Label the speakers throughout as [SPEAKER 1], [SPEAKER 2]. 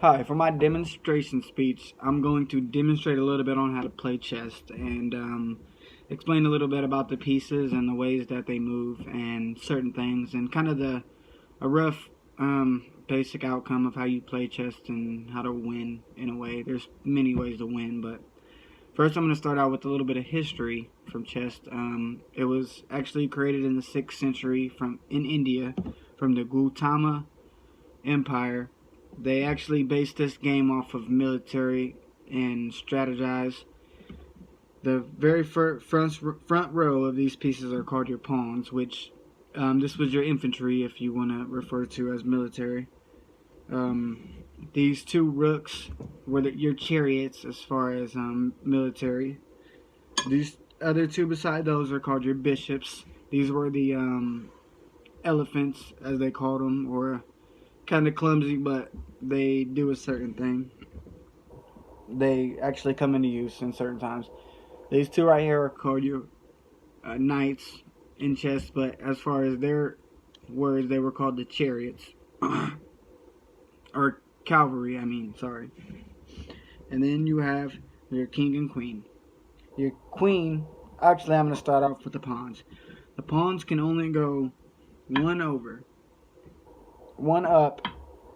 [SPEAKER 1] Hi, for my demonstration speech, I'm going to demonstrate a little bit on how to play chess and explain a little bit about the pieces and the ways that they move and certain things and kind of a rough basic outcome of how you play chess and how to win in a way. There's many ways to win, but first I'm going to start out with a little bit of history from chess. It was actually created in the 6th century in India from the Gautama Empire. They actually based this game off of military and strategize. The very front row of these pieces are called your pawns, which this was your infantry if you want to refer to as military. These two rooks were your chariots as far as military. These other two beside those are called your bishops. These were the elephants, as they called them, or kind of clumsy, but they do a certain thing. They actually come into use in certain times. These two right here are called your knights in chess, but as far as their words, they were called the chariots. Or cavalry, sorry. And then you have your king and queen. Your queen, actually I'm going to start off with the pawns. The pawns can only go one over, one up,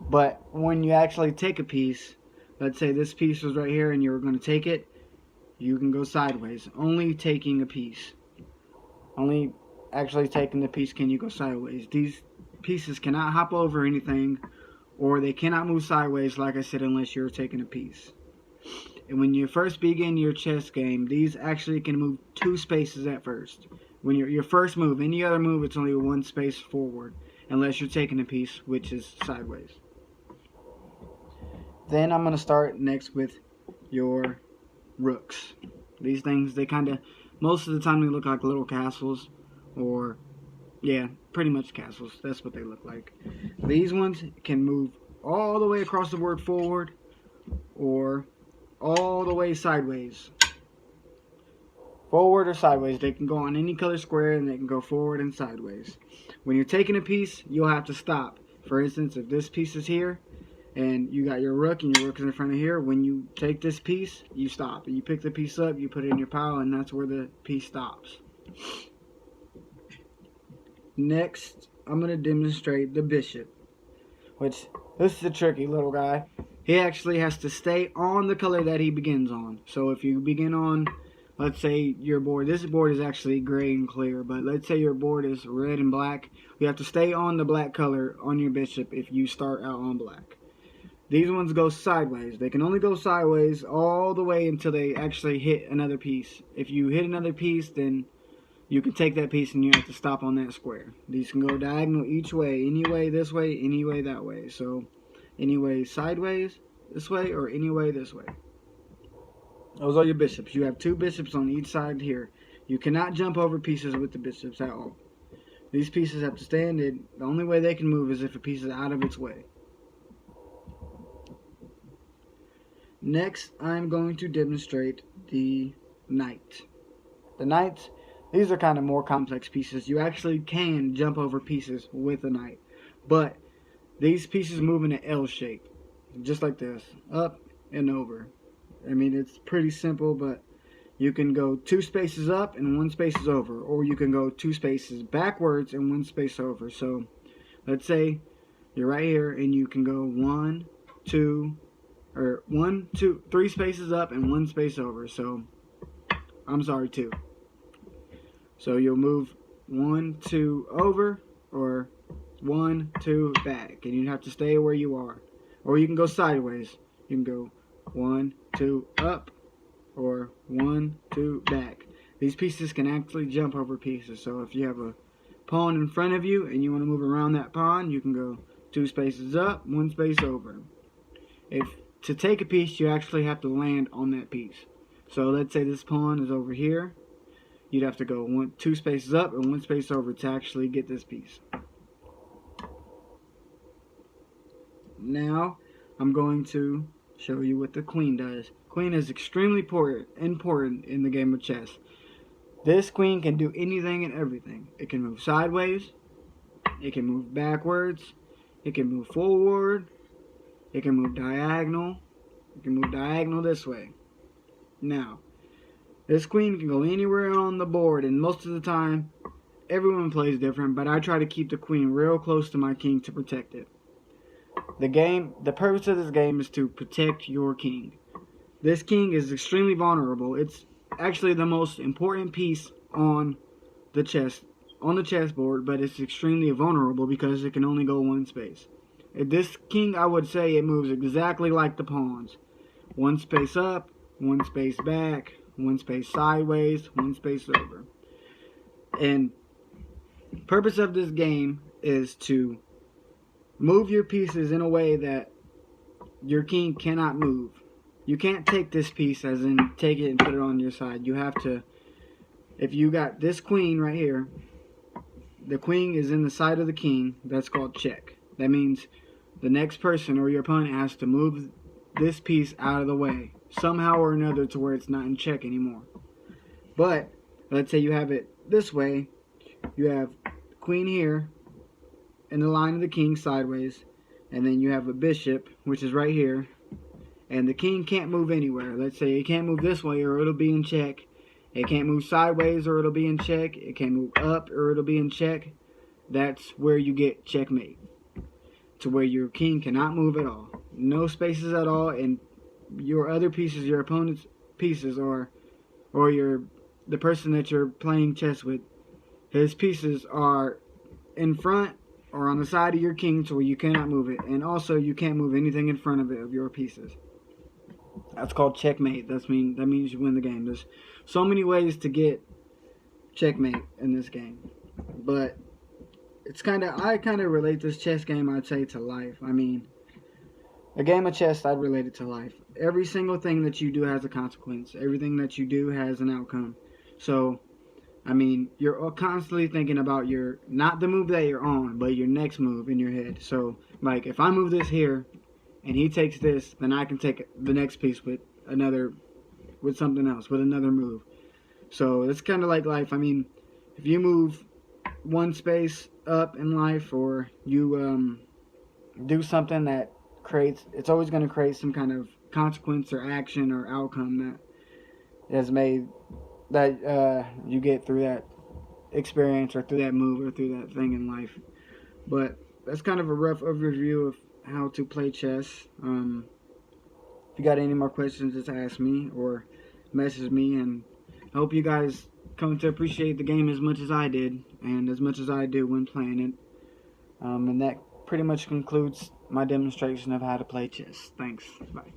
[SPEAKER 1] but when you actually take a piece, let's say this piece was right here and you were going to take it, you can go sideways. Only taking a piece. Only actually taking the piece can you go sideways. These pieces cannot hop over anything, or they cannot move sideways, like I said, unless you're taking a piece. And when you first begin your chess game, these actually can move 2 spaces at first. When your first move, any other move, it's only 1 space forward, unless you're taking a piece, which is sideways. Then I'm going to start next with your rooks. These things, they kind of, most of the time they look like little castles, or, yeah, pretty much castles. That's what they look like. These ones can move all the way across the board forward, or all the way sideways. Forward or sideways. They can go on any color square, and they can go forward and sideways. When you're taking a piece, you'll have to stop. For instance, if this piece is here, and you got your rook, and your rook is in front of here, when you take this piece, you stop. You pick the piece up, you put it in your pile, and that's where the piece stops. Next, I'm going to demonstrate the bishop, which, this is a tricky little guy. He actually has to stay on the color that he begins on. So if you begin on, let's say your board, this board is actually gray and clear, but let's say your board is red and black, you have to stay on the black color on your bishop if you start out on black. These ones go sideways. They can only go sideways all the way until they actually hit another piece. If you hit another piece, then you can take that piece and you have to stop on that square. These can go diagonal each way. Any way this way, any way that way. So, any way sideways this way, or any way this way. Those are your bishops. You have 2 bishops on each side here. You cannot jump over pieces with the bishops at all. These pieces have to stand in. The only way they can move is if a piece is out of its way. Next, I'm going to demonstrate the knight. The knights, these are kind of more complex pieces. You actually can jump over pieces with a knight, but these pieces move in an L shape, just like this, up and over. It's pretty simple, but you can go 2 spaces up and 1 space is over, or you can go 2 spaces backwards and 1 space over. So, let's say you're right here and you can go 1, 2, 3 spaces up and 1 space over. So, I'm sorry, 2. So you'll move 1, 2 over, or 1, 2 back, and you have to stay where you are. Or you can go sideways. You can go 1, 2 up, or 1, 2 back. These pieces can actually jump over pieces. So if you have a pawn in front of you and you want to move around that pawn, you can go 2 spaces up, 1 space over. To take a piece, you actually have to land on that piece. So let's say this pawn is over here. You'd have to go 2 spaces up and 1 space over to actually get this piece. Now, I'm going to show you what the queen does. Queen is extremely important in the game of chess. This queen can do anything and everything. It can move sideways. It can move backwards. It can move forward. It can move diagonal. It can move diagonal this way. Now, this queen can go anywhere on the board, and most of the time, everyone plays different, but I try to keep the queen real close to my king to protect it. The purpose of this game is to protect your king. This king is extremely vulnerable. It's actually the most important piece on the chessboard, but it's extremely vulnerable because it can only go one space. This king, I would say, it moves exactly like the pawns. One space up, one space back, one space sideways, one space over. And purpose of this game is to move your pieces in a way that your king cannot move. You can't take this piece, as in take it and put it on your side. You have to, if you got this queen right here, the queen is in the side of the king, that's called check. That means the next person or your opponent has to move this piece out of the way, somehow or another, to where it's not in check anymore. But, let's say you have it this way, you have queen here, in the line of the king sideways, and then you have a bishop, which is right here, and the king can't move anywhere. Let's say it can't move this way or it'll be in check. It can't move sideways or it'll be in check. It can't move up or it'll be in check. That's where you get checkmate. To where your king cannot move at all. No spaces at all, and your other pieces, your opponent's pieces, or the person that you're playing chess with, his pieces are in front or on the side of your king, so where you cannot move it. And also, you can't move anything in front of it, of your pieces. That's called checkmate. That means you win the game. There's so many ways to get checkmate in this game, but I kind of relate this chess game, I'd say, to life. I mean, a game of chess, I'd relate it to life. Every single thing that you do has a consequence. Everything that you do has an outcome. So, I mean, you're constantly thinking about not the move that you're on, but your next move in your head. So, like, if I move this here, and he takes this, then I can take the next piece with something else, with another move. So, it's kind of like life. I mean, if you move one space up in life, or you do something that it's always going to create some kind of consequence or action or outcome that is made, that you get through that experience or through that move or through that thing in life. But that's kind of a rough overview of how to play chess. If you got any more questions, just ask me or message me, and I hope you guys come to appreciate the game as much as I did, and as much as I do when playing it. And that pretty much concludes my demonstration of how to play chess. Thanks. Bye.